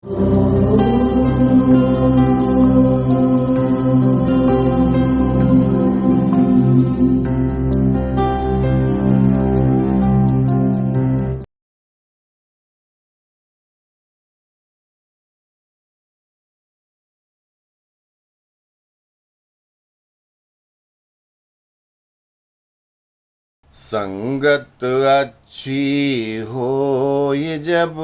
संगत अच्छी हो ये जब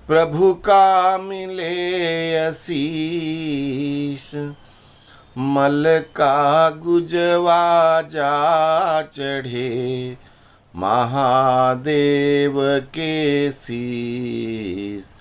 प्रभु का मिले आशीष, मल का गुजवा जा चढ़े महादेव के शीस,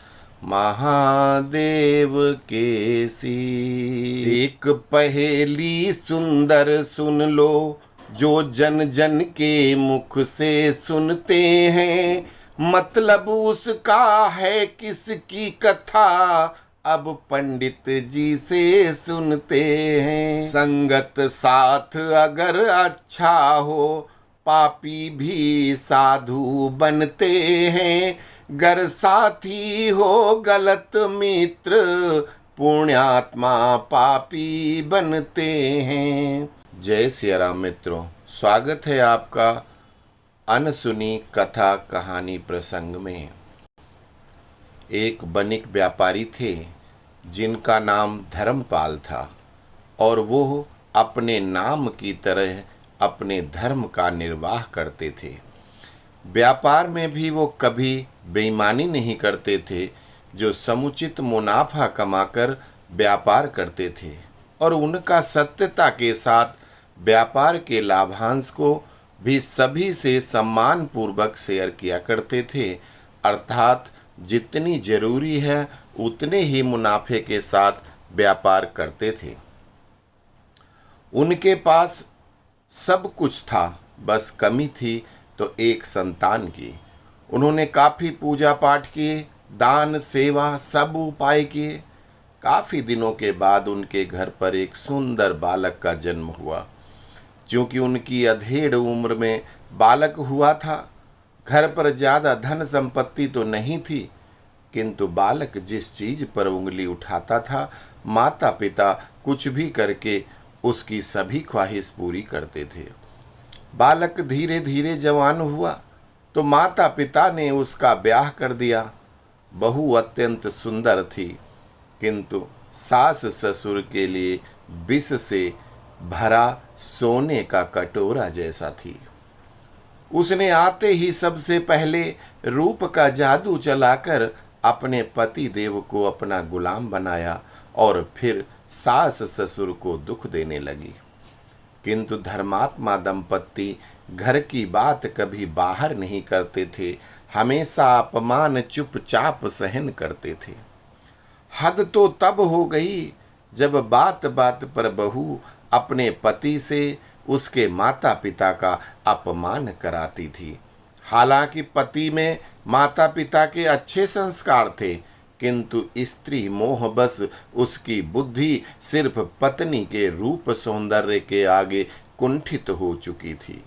महादेव के शीस। एक पहेली सुंदर सुन लो, जो जन जन के मुख से सुनते हैं, मतलब उसका है किसकी कथा, अब पंडित जी से सुनते हैं। संगत साथ अगर अच्छा हो, पापी भी साधु बनते हैं, गर साथी हो गलत मित्र, पुण्यात्मा पापी बनते हैं। जय सिया राम मित्रों, स्वागत है आपका अनसुनी कथा कहानी प्रसंग में। एक बनिक व्यापारी थे जिनका नाम धर्मपाल था, और वो अपने नाम की तरह अपने धर्म का निर्वाह करते थे। व्यापार में भी वो कभी बेईमानी नहीं करते थे, जो समुचित मुनाफा कमाकर व्यापार करते थे, और उनका सत्यता के साथ व्यापार के लाभांश को भी सभी से सम्मान पूर्वक शेयर किया करते थे, अर्थात जितनी जरूरी है उतने ही मुनाफे के साथ व्यापार करते थे। उनके पास सब कुछ था, बस कमी थी तो एक संतान की। उन्होंने काफी पूजा पाठ किए, दान सेवा सब उपाय किए। काफी दिनों के बाद उनके घर पर एक सुंदर बालक का जन्म हुआ। क्योंकि उनकी अधेड़ उम्र में बालक हुआ था, घर पर ज्यादा धन संपत्ति तो नहीं थी, किंतु बालक जिस चीज पर उंगली उठाता था, माता पिता कुछ भी करके उसकी सभी ख्वाहिश पूरी करते थे। बालक धीरे धीरे जवान हुआ तो माता पिता ने उसका ब्याह कर दिया। बहू अत्यंत सुंदर थी, किंतु सास ससुर के लिए विष से भरा सोने का कटोरा जैसा थी। उसने आते ही सबसे पहले रूप का जादू चलाकर अपने पति देव को अपना गुलाम बनाया, और फिर सास ससुर को दुख देने लगी। किंतु धर्मात्मा दंपत्ति घर की बात कभी बाहर नहीं करते थे, हमेशा अपमान चुपचाप सहन करते थे। हद तो तब हो गई जब बात बात पर बहू अपने पति से उसके माता पिता का अपमान कराती थी। हालांकि पति में माता पिता के अच्छे संस्कार थे, किंतु स्त्री मोह बस उसकी बुद्धि सिर्फ पत्नी के रूप सौंदर्य के आगे कुंठित हो चुकी थी।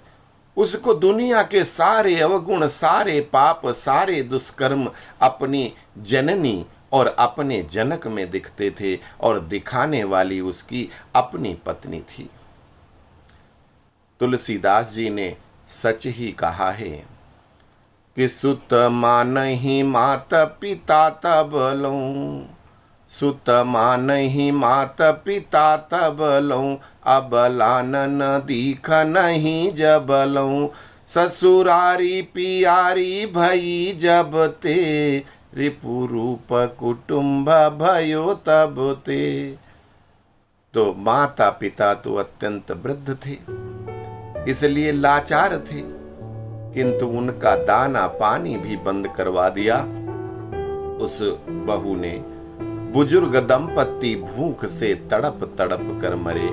उसको दुनिया के सारे अवगुण, सारे पाप, सारे दुष्कर्म अपनी जननी और अपने जनक में दिखते थे, और दिखाने वाली उसकी अपनी पत्नी थी। तुलसीदास जी ने सच ही कहा है कि सुत मानहि मात पिता तब लऊं, सुत मानहि मात पिता तब लऊं, अबलान न दीख नहीं जब लऊं, ससुरारी पियारी भई जब ते, रिपु रूप कुटुंब भयो तब ते। तो माता पिता तो अत्यंत वृद्ध थे, इसलिए लाचार थे, किंतु उनका दाना पानी भी बंद करवा दिया। उस बहू ने बुजुर्ग दंपत्ति भूख से तड़प तड़प कर मरे।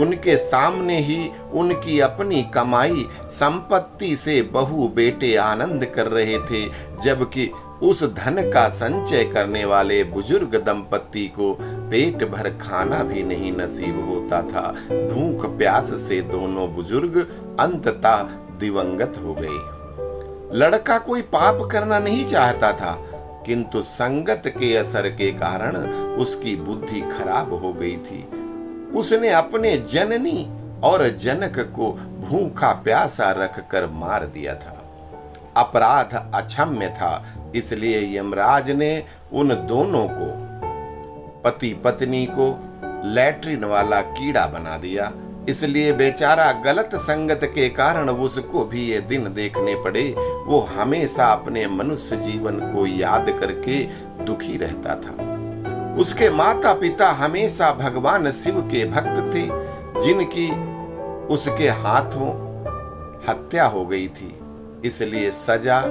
उनके सामने ही उनकी अपनी कमाई संपत्ति से बहू बेटे आनंद कर रहे थे, जबकि उस धन का संचय करने वाले बुजुर्ग दंपत्ति को पेट भर खाना भी नहीं नसीब होता था। भूख प्यास से दोनों बुजुर्ग अंततः दिवंगत हो गए। लड़का कोई पाप करना नहीं चाहता था, किंतु संगत के असर के कारण उसकी बुद्धि खराब हो गई थी। उसने अपने जननी और जनक को भूखा प्यासा रखकर मार दिया था। अपराध अक्षम्य था, इसलिए यमराज ने उन दोनों को, पति पत्नी को, लैट्रिन वाला कीड़ा बना दिया। इसलिए बेचारा गलत संगत के कारण उसको भी ये दिन देखने पड़े। वो हमेशा अपने मनुष्य जीवन को याद करके दुखी रहता था। उसके माता पिता हमेशा भगवान शिव के भक्त थे, जिनकी उसके हाथों हत्या हो गई थी। इसलिए सजा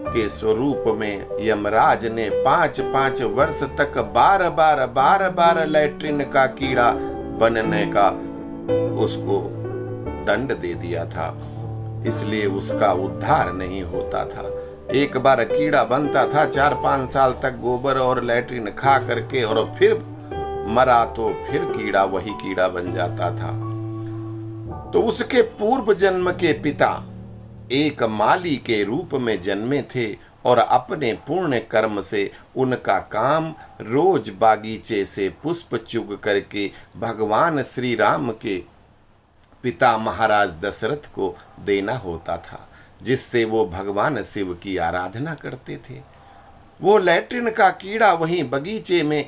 के स्वरूप में यमराज ने 5-5 वर्ष तक बार बार लैट्रिन का कीड़ा बनने का उसको दंड दे दिया था। इसलिए उसका उद्धार नहीं होता था। एक बार कीड़ा बनता था, 4-5 साल तक गोबर और लैट्रिन खा करके और फिर मरा तो फिर कीड़ा वही कीड़ा बन जाता था। तो उसके पूर्व जन्म के पिता एक माली के रूप में जन्मे थे और अपने पुण्य कर्म से उनका काम रोज बागीचे से पुष्प चुग करके भगवान श्री राम के पिता महाराज दशरथ को देना होता था, जिससे वो भगवान शिव की आराधना करते थे। वो लैट्रिन का कीड़ा वहीं बगीचे में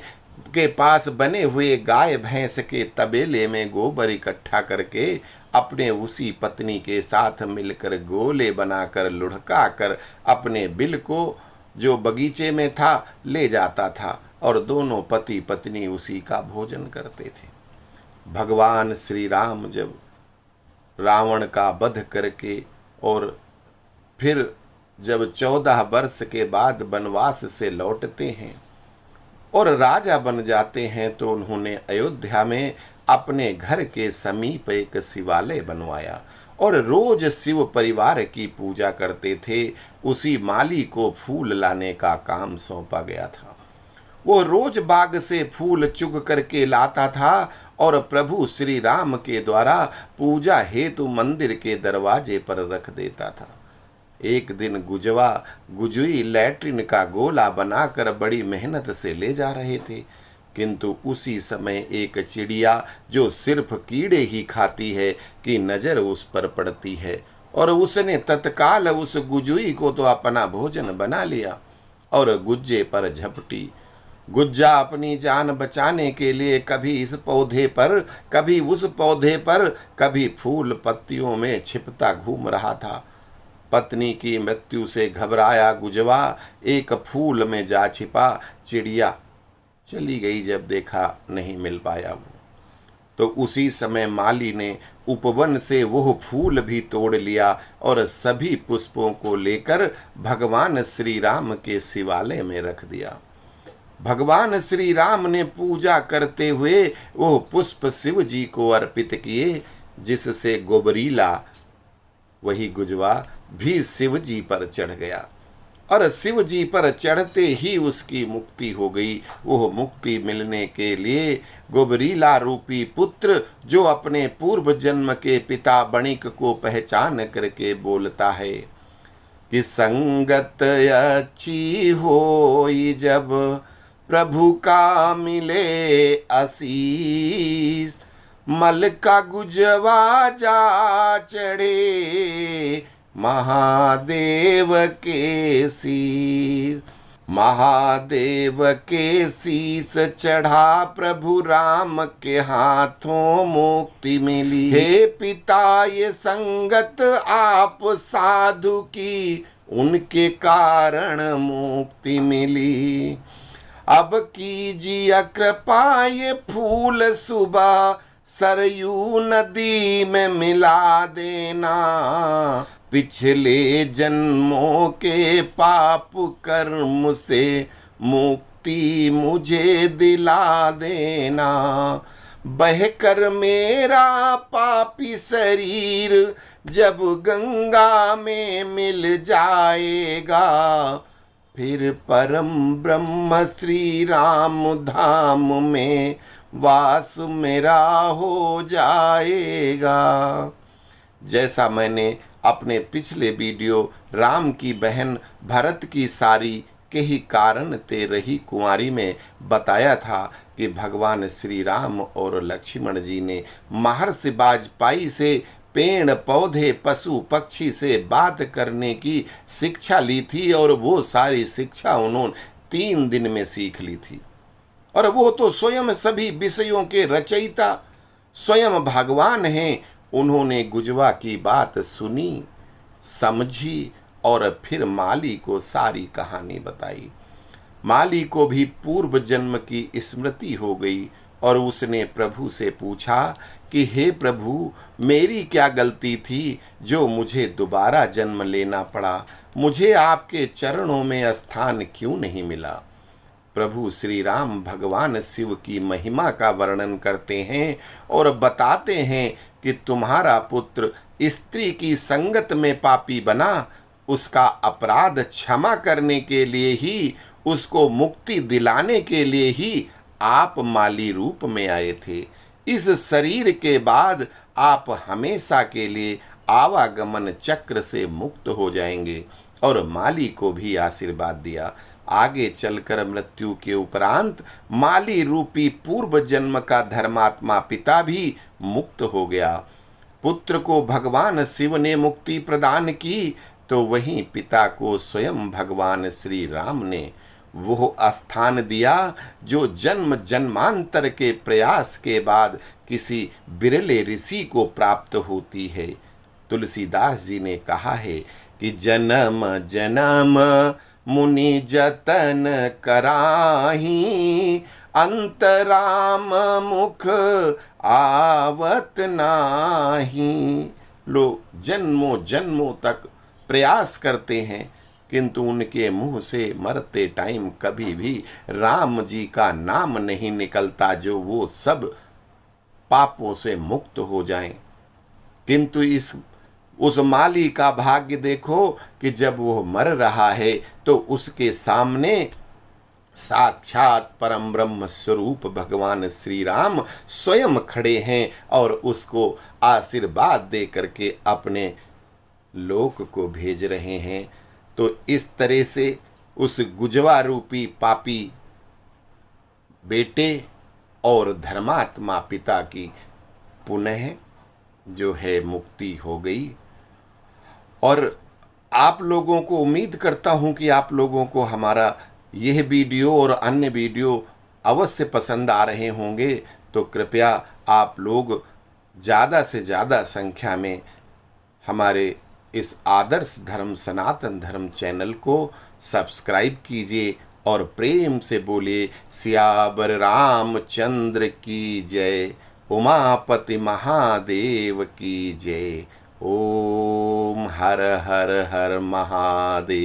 के पास बने हुए गाय भैंस के तबेले में गोबर इकट्ठा करके अपने उसी पत्नी के साथ मिलकर गोले बनाकर लुढ़का कर अपने बिल को जो बगीचे में था ले जाता था और दोनों पति पत्नी उसी का भोजन करते थे। भगवान श्री राम जब रावण का वध करके और फिर जब 14 वर्ष के बाद वनवास से लौटते हैं और राजा बन जाते हैं, तो उन्होंने अयोध्या में अपने घर के समीप एक शिवालय बनवाया और रोज शिव परिवार की पूजा करते थे। उसी माली को फूल लाने का काम सौंपा गया था। वो रोज बाग से फूल चुग करके लाता था और प्रभु श्री राम के द्वारा पूजा हेतु मंदिर के दरवाजे पर रख देता था। एक दिन गुजुई लैट्रिन का गोला बनाकर बड़ी मेहनत से ले जा रहे थे, किंतु उसी समय एक चिड़िया जो सिर्फ कीड़े ही खाती है की नजर उस पर पड़ती है और उसने तत्काल उस गुजुई को तो अपना भोजन बना लिया और गुज्जे पर झपटी। गुज्जा अपनी जान बचाने के लिए कभी इस पौधे पर, कभी उस पौधे पर, कभी फूल पत्तियों में छिपता घूम रहा था। पत्नी की मृत्यु से घबराया गुजवा एक फूल में जा छिपा। चिड़िया चली गई, जब देखा नहीं मिल पाया वो, तो उसी समय माली ने उपवन से वो फूल भी तोड़ लिया और सभी पुष्पों को लेकर भगवान श्री राम के शिवालय में रख दिया। भगवान श्री राम ने पूजा करते हुए वो पुष्प शिव जी को अर्पित किए, जिससे गोबरीला वही गुजवा भी शिव जी पर चढ़ गया और शिव जी पर चढ़ते ही उसकी मुक्ति हो गई। वो मुक्ति मिलने के लिए गोबरीला रूपी पुत्र जो अपने पूर्व जन्म के पिता बणिक को पहचान करके बोलता है कि संगत अच्छी होई जब प्रभु का मिले आशीष, मल का गुजवा जा चढ़े महादेव के शीस। महादेव के शीस चढ़ा प्रभु राम के हाथों मुक्ति मिली। हे पिता ये संगत आप साधु की, उनके कारण मुक्ति मिली। अब कीजिए कृपा ये फूल सुबह सरयू नदी में मिला देना, पिछले जन्मों के पाप कर्म से मुक्ति मुझे दिला देना। बहकर मेरा पापी शरीर जब गंगा में मिल जाएगा, फिर परम ब्रह्म श्री राम धाम में वास मेरा हो जाएगा। जैसा मैंने अपने पिछले वीडियो राम की बहन भरत की सारी के ही कारण ते रही कुंवारी में बताया था कि भगवान श्री राम और लक्ष्मण जी ने महर्षि वाजपेयी से पेड़ पौधे पशु पक्षी से बात करने की शिक्षा ली थी, और वो सारी शिक्षा उन्होंने 3 दिन में सीख ली थी। और वो तो स्वयं सभी विषयों के रचयिता स्वयं भगवान हैं। उन्होंने गुजवा की बात सुनी, समझी और फिर माली को सारी कहानी बताई। माली को भी पूर्व जन्म की स्मृति हो गई और उसने प्रभु से पूछा कि हे प्रभु, मेरी क्या गलती थी जो मुझे दोबारा जन्म लेना पड़ा? मुझे आपके चरणों में स्थान क्यों नहीं मिला? प्रभु श्री राम भगवान शिव की महिमा का वर्णन करते हैं और बताते हैं कि तुम्हारा पुत्र स्त्री की संगत में पापी बना, उसका अपराध क्षमा करने के लिए ही, उसको मुक्ति दिलाने के लिए ही आप माली रूप में आए थे। इस शरीर के बाद आप हमेशा के लिए आवागमन चक्र से मुक्त हो जाएंगे। और माली को भी आशीर्वाद दिया। आगे चलकर मृत्यु के उपरांत माली रूपी पूर्व जन्म का धर्मात्मा पिता भी मुक्त हो गया। पुत्र को भगवान शिव ने मुक्ति प्रदान की, तो वहीं पिता को स्वयं भगवान श्री राम ने वो स्थान दिया जो जन्म जन्मांतर के प्रयास के बाद किसी बिरले ऋषि को प्राप्त होती है। तुलसीदास जी ने कहा है कि जन्म जन्म मुनि जतन कराही, अंतराम मुख आवत नाही। लोग जन्मों जन्मों तक प्रयास करते हैं, किंतु उनके मुंह से मरते टाइम कभी भी राम जी का नाम नहीं निकलता, जो वो सब पापों से मुक्त हो जाएं। किंतु उस माली का भाग्य देखो कि जब वो मर रहा है तो उसके सामने साक्षात परम ब्रह्म स्वरूप भगवान श्री राम स्वयं खड़े हैं और उसको आशीर्वाद दे करके अपने लोक को भेज रहे हैं। तो इस तरह से उस गुजवा रूपी पापी बेटे और धर्मात्मा पिता की पुनः जो है मुक्ति हो गई। और आप लोगों को उम्मीद करता हूं कि आप लोगों को हमारा यह वीडियो और अन्य वीडियो अवश्य पसंद आ रहे होंगे। तो कृपया आप लोग ज़्यादा से ज़्यादा संख्या में हमारे इस आदर्श धर्म सनातन धर्म चैनल को सब्सक्राइब कीजिए और प्रेम से बोलिए सियावर रामचंद्र की जय, उमापति महादेव की जय। ओम हर हर हर महादेव।